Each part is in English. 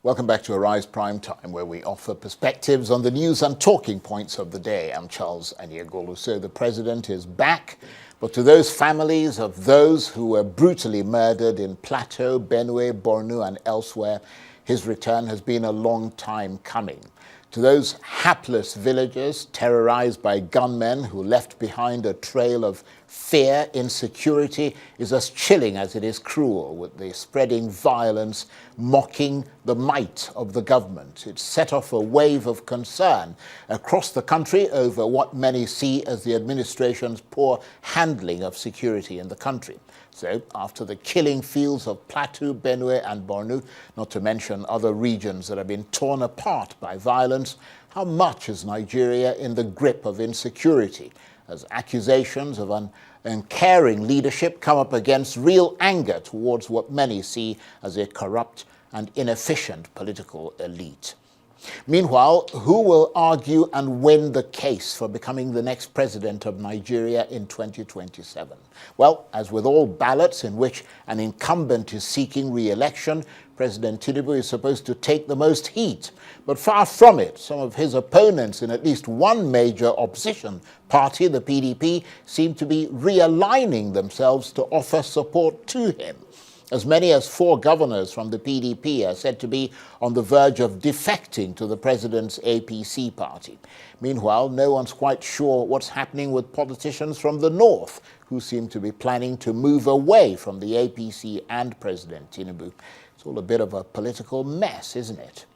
Welcome back to Arise Prime Time, where we offer perspectives on the news and talking points of the day. I'm Charles Aniagolu. So the president is back, but to those families of those who were brutally murdered in Plateau, Benue, Borno and elsewhere, his return has been a long time coming. To those hapless villagers terrorized by gunmen who left behind a trail of fear, insecurity is as chilling as it is cruel, with the spreading violence mocking the might of the government. It set off a wave of concern across the country over what many see as the administration's poor handling of security in the country. So, after the killing fields of Plateau, Benue and Borno, not to mention other regions that have been torn apart by violence, how much is Nigeria in the grip of insecurity, as accusations of uncaring leadership come up against real anger towards what many see as a corrupt and inefficient political elite? Meanwhile, who will argue and win the case for becoming the next president of Nigeria in 2027? Well, as with all ballots in which an incumbent is seeking re-election, President Tinubu is supposed to take the most heat. But far from it, some of his opponents in at least one major opposition party, the PDP, seem to be realigning themselves to offer support to him. As many as 4 governors from the PDP are said to be on the verge of defecting to the president's APC party. Meanwhile, no one's quite sure what's happening with politicians from the north, who seem to be planning to move away from the APC and President Tinubu. It's all a bit of a political mess, isn't it?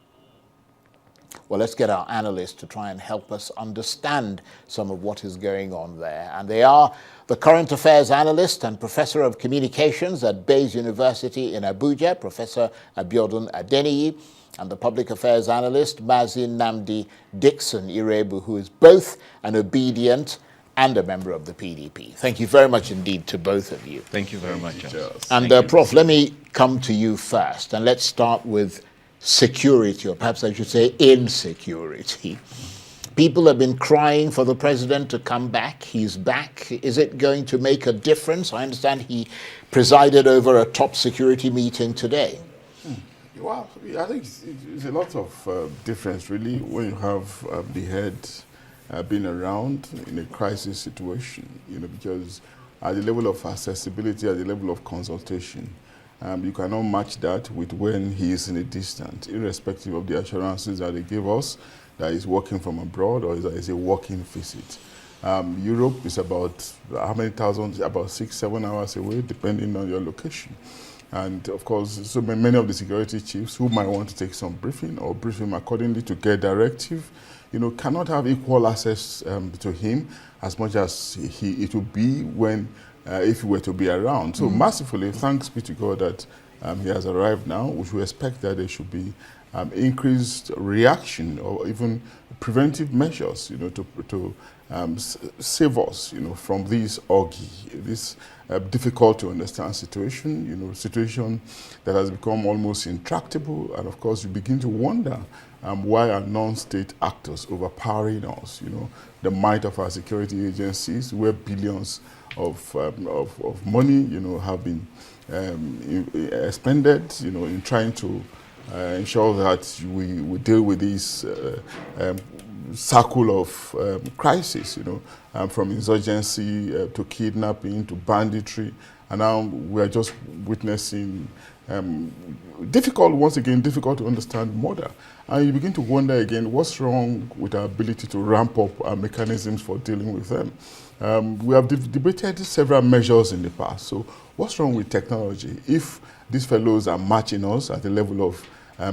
Well, let's get our analysts to try and help us understand some of what is going on there. And they are the current affairs analyst and professor of communications at Bayes University in Abuja, Professor Abiodun Adeniyi, and the public affairs analyst, Mazin Namdi Dixon Iroegbu, who is both an obedient and a member of the PDP. Thank you very much indeed to both of you. Thank you very much, Charles. And Prof, let me come to you first, and let's start with security, or perhaps I should say insecurity. People have been crying for the president to come back. He's back. Is it going to make a difference? I understand he presided over a top security meeting today. Well, I think it's a lot of difference, really, when you have the head being around in a crisis situation, because at the level of accessibility, at the level of consultation, you cannot match that with when he is in a distance, irrespective of the assurances that they give us that he's working from abroad or that it's a working visit. Europe is about how many thousands? About 6-7 hours away, depending on your location. And of course, so many of the security chiefs who might want to take some briefing or brief him accordingly to get directive, cannot have equal access to him as much as it would be when if he were to be around. So massively, thanks be to God that he has arrived now, which we expect that there should be increased reaction or even preventive measures, to save us, from this this difficult to understand situation, situation that has become almost intractable. And of course, you begin to wonder why are non-state actors overpowering us, the might of our security agencies, where billions of money, have been expended, in trying to ensure that we deal with this circle of crisis, from insurgency to kidnapping to banditry, and now we are just witnessing once again, difficult to understand murder. And you begin to wonder again, what's wrong with our ability to ramp up our mechanisms for dealing with them? We have debated several measures in the past. So what's wrong with technology? If these fellows are matching us at the level of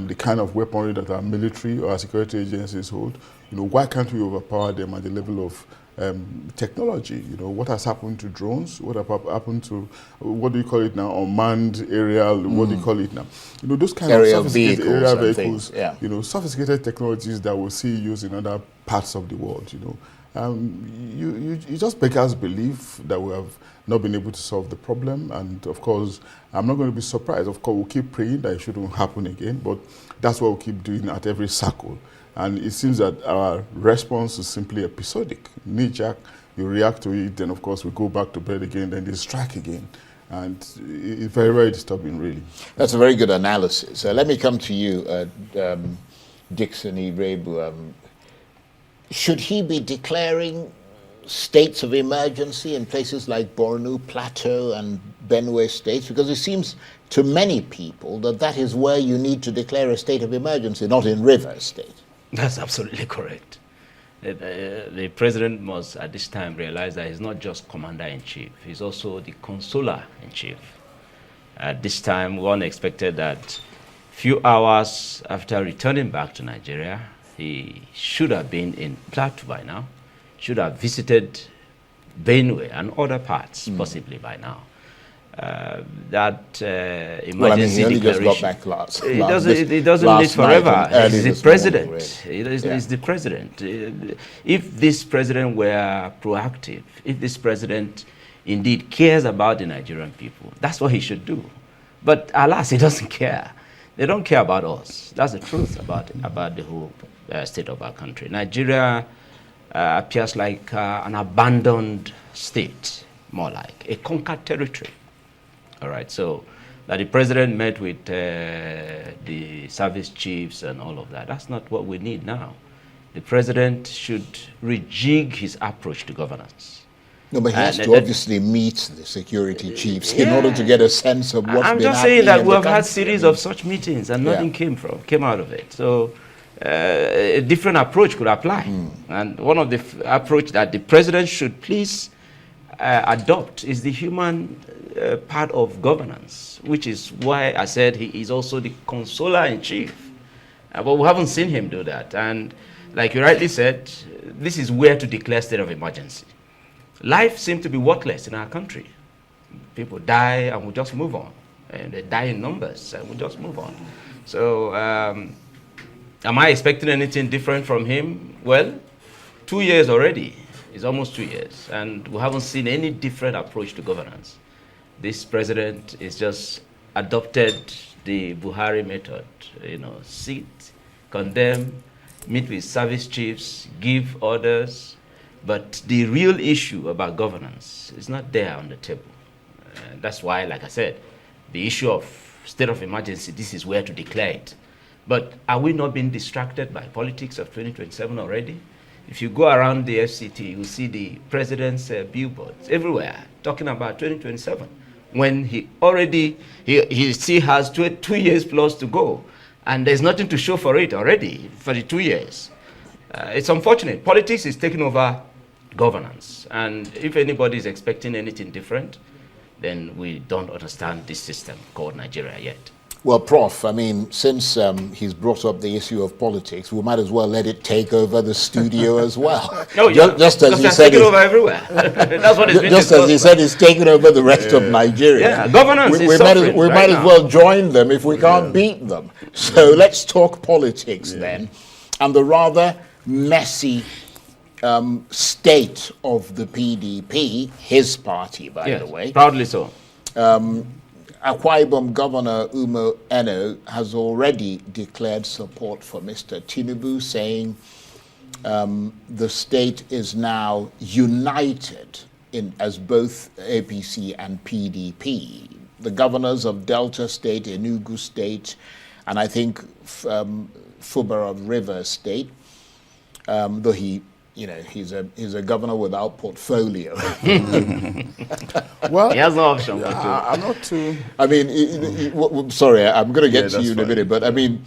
the kind of weaponry that our military or our security agencies hold, why can't we overpower them at the level of technology? What has happened to drones? What have happened to, what do you call it now, unmanned aerial, what do you call it now? Those kind of sophisticated aerial vehicles, sophisticated technologies that we'll see used in other parts of the world, you just make us believe that we have not been able to solve the problem. And of course, I'm not going to be surprised. Of course, we'll keep praying that it shouldn't happen again, but that's what we'll keep doing at every circle. And it seems that our response is simply episodic. Knee-jerk, you react to it, then of course we go back to bed again, then they strike again. And it's very, very disturbing, really. That's a very good analysis. Let me come to you, Dixon Iroegbu. Should he be declaring states of emergency in places like Borno, Plateau, and Benue states? Because it seems to many people that that is where you need to declare a state of emergency, not in River State. That's absolutely correct. The president must, at this time, realize that he's not just commander-in-chief, he's also the consoler-in-chief. At this time, one expected that few hours after returning back to Nigeria, he should have been in Plateau by now, should have visited Benue and other parts, possibly by now. Emergency he only declaration. just got back last. It doesn't live forever. He's the president. He's the president. If this president were proactive, if this president indeed cares about the Nigerian people, that's what he should do. But alas, he doesn't care. They don't care about us. That's the truth about the whole state of our country. Nigeria appears like an abandoned state, more like a conquered territory. All right, so that the president met with the service chiefs and all of that, that's not what we need now. The president should rejig his approach to governance. No, but he has to obviously meet the security chiefs in order to get a sense of what's been happening. I'm just saying that we've had series of such meetings and nothing came out of it. So a different approach could apply. And one of the approach that the president should please adopt is the human part of governance, which is why I said he is also the consoler-in-chief. But we haven't seen him do that. And like you rightly said, this is where to declare state of emergency. Life seems to be worthless in our country. People die and we just move on. And they die in numbers and we just move on. So am I expecting anything different from him? Well, 2 years already. It's almost 2 years. And we haven't seen any different approach to governance. This president is just adopted the Buhari method. Sit, condemn, meet with service chiefs, give orders. But the real issue about governance is not there on the table. That's why, like I said, the issue of state of emergency, this is where to declare it. But are we not being distracted by politics of 2027 already? If you go around the FCT, you see the president's billboards everywhere talking about 2027, when he still has 2 years plus to go, and there's nothing to show for it already for the 2 years. It's unfortunate. Politics is taking over governance, and if anybody is expecting anything different, then we don't understand this system called Nigeria yet. Well, Prof, I mean, since he's brought up the issue of politics, we might as well let it take over the studio as well. No, just as he said, taking over everywhere. That's what it's been just as he said, it's taking over the rest of Nigeria. Yeah, governance is suffering we might as well join them if we can't beat them. So let's talk politics then, and the rather messy state of the PDP, his party, by the way. Proudly so. Akwa Ibom Governor Umo Eno has already declared support for Mr. Tinubu, saying the state is now united as both APC and PDP. The governors of Delta State, Enugu State, and I think Fubara of River State, though he's a governor without portfolio. Well, he has no option. I'm not too. I mean, sorry, I'm going to get to you in a minute, but I mean,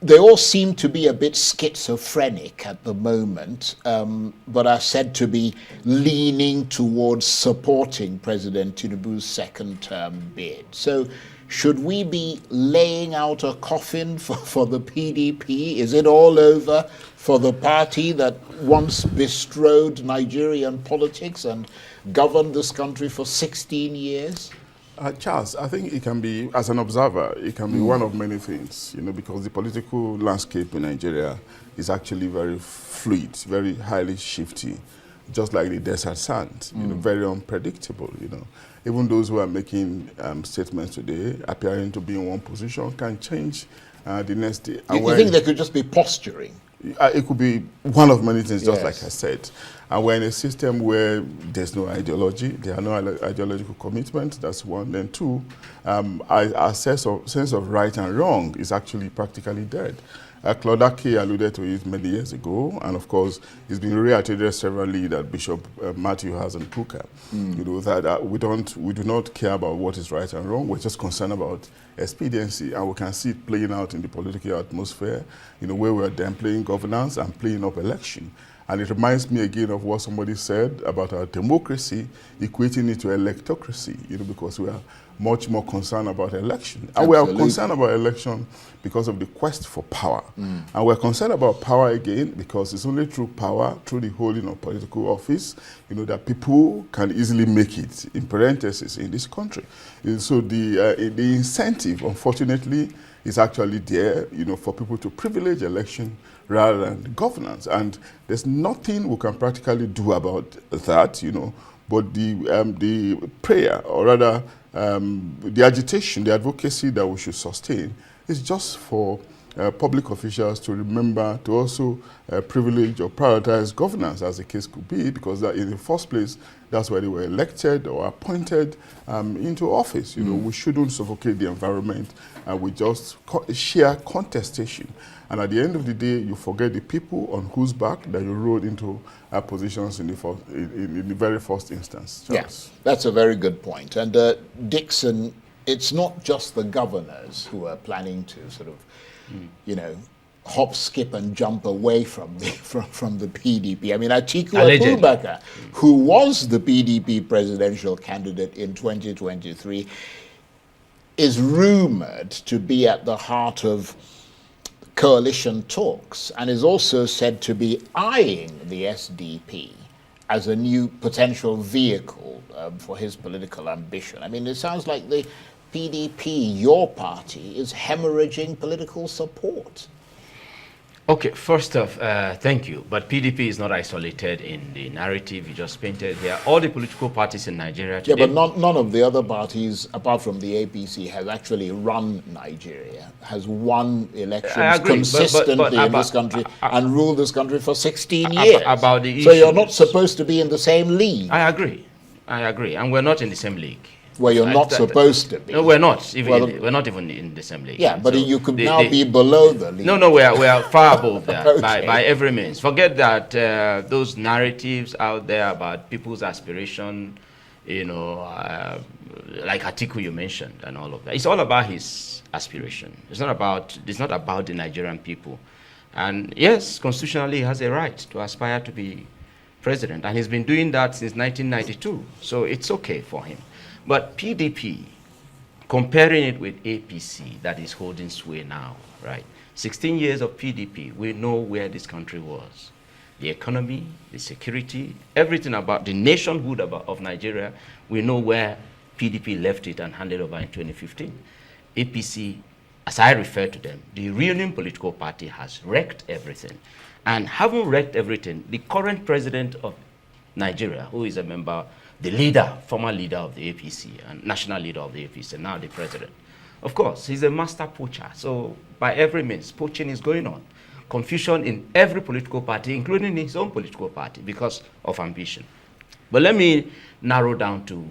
they all seem to be a bit schizophrenic at the moment, but are said to be leaning towards supporting President Tinubu's second-term bid. So, should we be laying out a coffin for the PDP? Is it all over for the party that once bestrode Nigerian politics and governed this country for 16 years? Charles, I think it can be, as an observer, it can be one of many things, because the political landscape in Nigeria is actually very fluid, very highly shifty, just like the desert sand, very unpredictable, Even those who are making statements today, appearing to be in one position, can change the next day. You think they could just be posturing? It could be one of many things, just Yes. like I said. And we're in a system where there's no ideology, there are no ideological commitments, that's one. Then two, our sense of right and wrong is actually practically dead. Claude Ake alluded to it many years ago, and of course, it's been reiterated severally that Bishop Matthew has in Puka. You know, that we do not care about what is right and wrong, we're just concerned about expediency, and we can see it playing out in the political atmosphere, you know, where we're downplaying governance and playing up election. And it reminds me again of what somebody said about our democracy, equating it to electocracy, you know, because we are much more concerned about election. And we are concerned about election because of the quest for power. And we're concerned about power again because it's only through power, through the holding of political office, you know, that people can easily make it, in parentheses, in this country. And so the incentive, unfortunately, is actually there, you know, for people to privilege election rather than governance. And there's nothing we can practically do about that, you know, but the prayer, or rather the agitation, the advocacy that we should sustain is just for public officials to remember to also privilege or prioritize governance, as the case could be, because that in the first place, that's why they were elected or appointed into office. You know, we shouldn't suffocate the environment, and we just share contestation. And at the end of the day, you forget the people on whose back that you rode into positions in the very first instance. Yes, that's a very good point. And Dixon, it's not just the governors who are planning to sort of, you know, hop, skip, and jump away from the PDP. I mean, Atiku Abubakar, who was the PDP presidential candidate in 2023, is rumored to be at the heart of coalition talks, and is also said to be eyeing the SDP as a new potential vehicle for his political ambition. I mean, it sounds like the PDP, your party, is hemorrhaging political support. Okay, first off, thank you. But PDP is not isolated in the narrative you just painted here. All the political parties in Nigeria today... Yeah, but none of the other parties, apart from the APC, has actually run Nigeria, has won elections consistently in this country and ruled this country for 16 years. About the issues. So you're not supposed to be in the same league. I agree. And we're not in the same league. Well, you're not supposed to be. No, we're not. We're not even in the same league. Yeah, but so you could now be below the league. No, we are far above that Okay. by every means. Forget that those narratives out there about people's aspiration, you know, like Atiku you mentioned and all of that. It's all about his aspiration. It's not about the Nigerian people. And yes, constitutionally he has a right to aspire to be president, and he's been doing that since 1992. So it's okay for him. But PDP, comparing it with APC that is holding sway now, right? 16 years of PDP, we know where this country was. The economy, the security, everything about the nationhood of Nigeria, we know where PDP left it and handed over in 2015. APC, as I refer to them, the ruling political party has wrecked everything. And having wrecked everything, the current president of Nigeria, who is a member, the leader, former leader of the APC and national leader of the APC, and now the president. Of course, he's a master poacher. So by every means, poaching is going on. Confusion in every political party, including his own political party, because of ambition. But let me narrow down to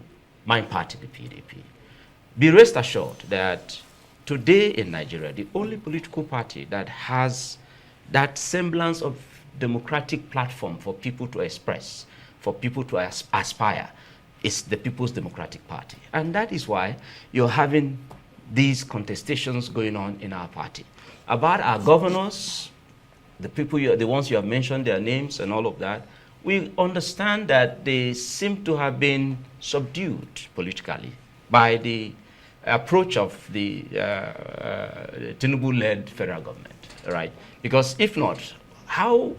my party, the PDP. Be rest assured that today in Nigeria, the only political party that has that semblance of democratic platform for people to express, for people to aspire, is the People's Democratic Party. And that is why you're having these contestations going on in our party. About our governors, the ones you have mentioned, their names and all of that, we understand that they seem to have been subdued politically by the approach of the Tinubu-led federal government, right? Because if not, how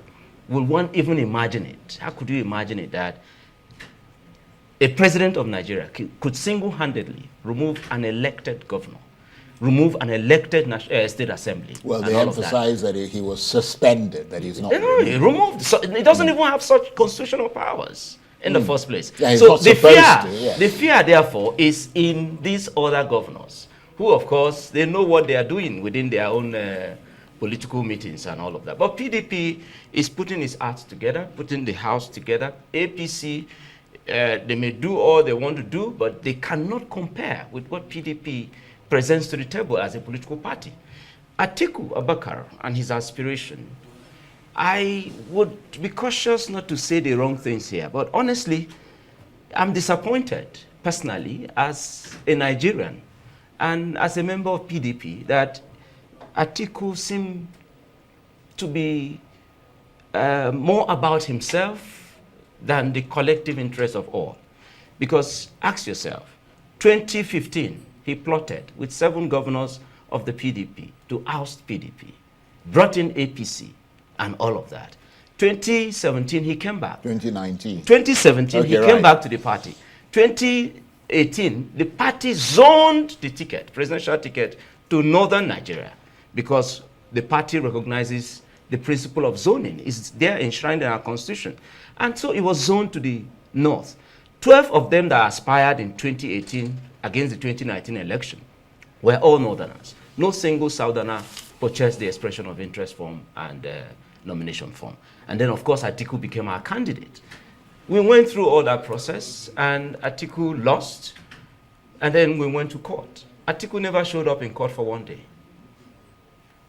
will one even imagine it? How could you imagine it that a president of Nigeria could single-handedly remove an elected governor, remove an elected state assembly? Well, they emphasize that he was suspended, that he's not removed. He removed. So he doesn't even have such constitutional powers in the first place. Yeah, so the fear, therefore, is in these other governors, who, of course, they know what they are doing within their own political meetings and all of that. But PDP is putting its arts together, putting the house together. APC, they may do all they want to do, but they cannot compare with what PDP presents to the table as a political party. Atiku Abubakar and his aspiration, I would be cautious not to say the wrong things here, but honestly, I'm disappointed personally as a Nigerian and as a member of PDP that Atiku seemed to be more about himself than the collective interest of all. Because ask yourself, 2015, he plotted with 7 governors of the PDP to oust PDP, brought in APC and all of that. 2017, he came back. 2019. 2017, okay, he came back to the party. 2018, the party zoned the ticket, presidential ticket, to northern Nigeria because the party recognizes the principle of zoning. It's there enshrined in our constitution. And so it was zoned to the north. 12 of them that aspired in 2018 against the 2019 election were all northerners. No single southerner purchased the expression of interest form and nomination form. And then, of course, Atiku became our candidate. We went through all that process, and Atiku lost, and then we went to court. Atiku never showed up in court for one day.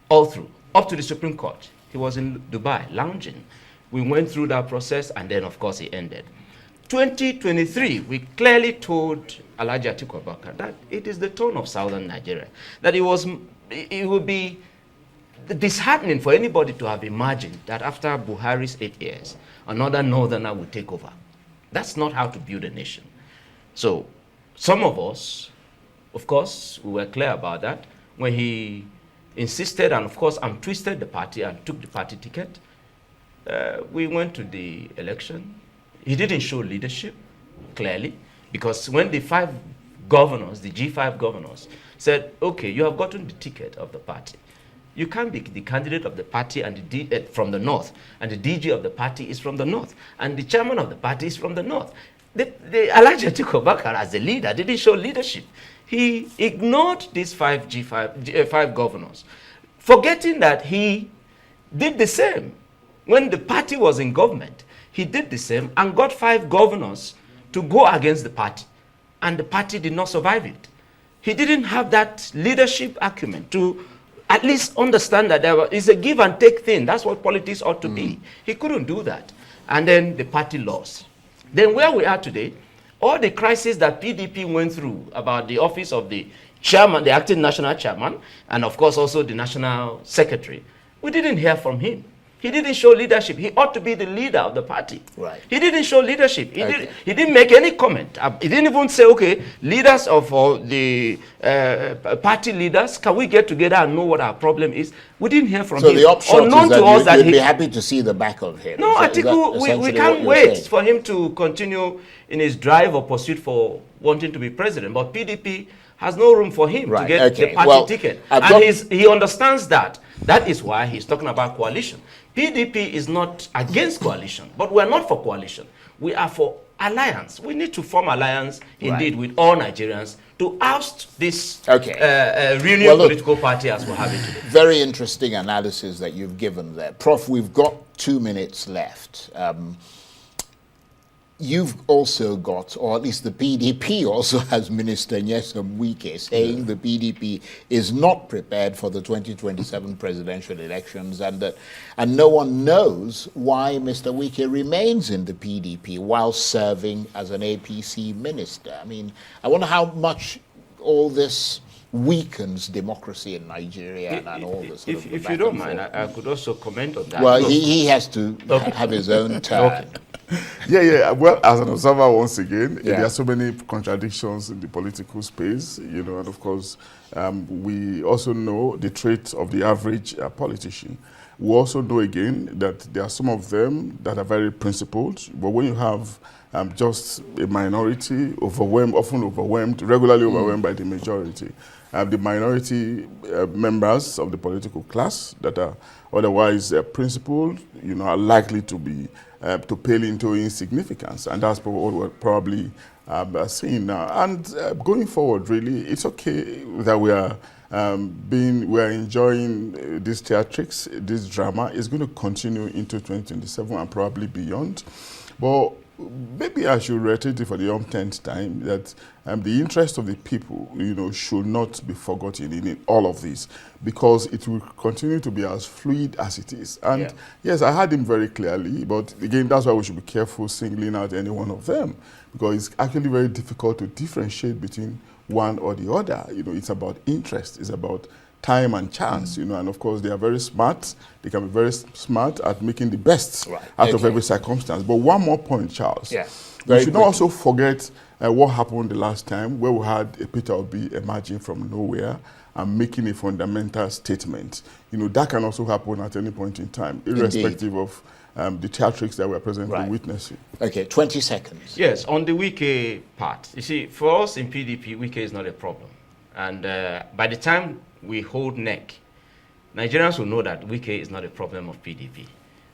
All through, up to the Supreme Court. He was in Dubai, lounging. We went through that process, and then, of course, it ended. 2023, we clearly told Alhaji Atiku Abubakar that it is the tone of southern Nigeria, that it would be disheartening for anybody to have imagined that after Buhari's 8 years, another northerner would take over. That's not how to build a nation. So some of us, of course, we were clear about that when he insisted and, of course, untwisted the party and took the party ticket. We went to the election. He didn't show leadership, clearly, because when the 5 governors, the G5 governors, said, okay, you have gotten the ticket of the party. You can't be the candidate of the party and from the north, and the DG of the party is from the north, and the chairman of the party is from the north. The Alhaji Atiku Abubakar, as the leader, didn't show leadership. He ignored these 5 governors, forgetting that he did the same. When the party was in government, he did the same and got 5 governors to go against the party, and the party did not survive it. He didn't have that leadership acumen to at least understand that there is a give and take thing. That's what politics ought to be. He couldn't do that. And then the party lost. Then where we are today, all the crises that PDP went through about the office of the chairman, the acting national chairman, and of course also the national secretary, we didn't hear from him. He didn't show leadership. He ought to be the leader of the party. Right. He didn't show leadership. He didn't make any comment. He didn't even say, okay, leaders of the party leaders, can we get together and know what our problem is? We didn't hear from him. So the upshot Unknown is that you'd be happy to see the back of him. No, Atiku, we can't wait for him to continue in his drive or pursuit for wanting to be president. But PDP has no room for him to get the party ticket. And he understands that. That is why he's talking about coalition. PDP is not against coalition, but we're not for coalition. We are for alliance. We need to form alliance, indeed, with all Nigerians to oust this reunion political party as we're having today. Very interesting analysis that you've given there. Prof, we've got 2 minutes left. You've also got, or at least the PDP also has Minister Nyesom Wike saying the PDP is not prepared for the 2027 presidential elections, and no one knows why Mr. Wike remains in the PDP while serving as an APC minister. I mean, I wonder how much all this weakens democracy in Nigeria and all this. If you don't mind, I could also comment on that. Well, he has to have his own turn. Yeah. Well, as an observer, once again, there are so many contradictions in the political space, and of course, we also know the traits of the average politician. We also know again that there are some of them that are very principled, but when you have just a minority, often overwhelmed, regularly overwhelmed by the majority, the minority members of the political class that are otherwise principled, are likely to be to pale into insignificance, and that's what we're probably seeing now. And going forward, really, it's okay that we are enjoying this theatrics, this drama is going to continue into 2027 and probably beyond. But maybe I should reiterate it for the umpteenth time that the interest of the people, should not be forgotten in all of this, because it will continue to be as fluid as it is. And yes, I heard him very clearly, but again, that's why we should be careful singling out any one of them, because it's actually very difficult to differentiate between one or the other. It's about interest, it's about time and chance, and of course they are very smart. They can be very smart at making the best out of every circumstance. But one more point, Charles. Yeah. We should not also forget what happened the last time, where we had a Peter Obi emerging from nowhere and making a fundamental statement. That can also happen at any point in time, irrespective of the theatrics that we're presently witnessing. Okay, 20 seconds. Yes, on the Wike part. You see, for us in PDP, Wike is not a problem. And by the time we hold neck, Nigerians will know that Wike is not a problem of PDP.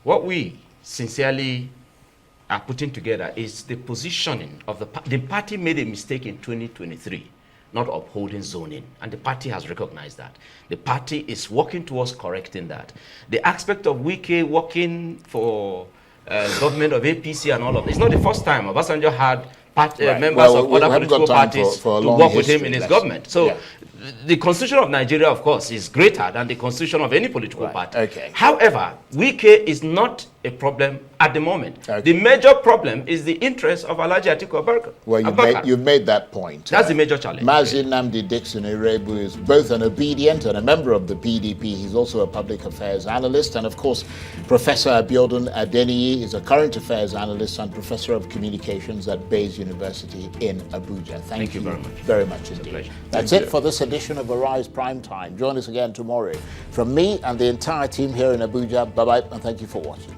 What we sincerely are putting together is the positioning of the party. The party made a mistake in 2023, not upholding zoning, and the party has recognized that. The party is working towards correcting that. The aspect of Wike working for government of APC and all of this, it's not the first time Obasanjo had members of other political parties to work with him in his government. So the constitution of Nigeria, of course, is greater than the constitution of any political party. Okay. However, Wike is not a problem at the moment. The major problem is the interest of Alhaji Atiku Abubakar. Well, you've made that point. That's the major challenge. Mazi Nnamdi Dixon Iroegbu is both an obedient and a member of the PDP. He's also a public affairs analyst. And of course, Professor Abiodun Adeniyi is a current affairs analyst and professor of communications at Bayes University in Abuja. Thank you very much indeed. That's it for this edition of Arise Prime Time. Join us again tomorrow. From me and the entire team here in Abuja, bye-bye and thank you for watching.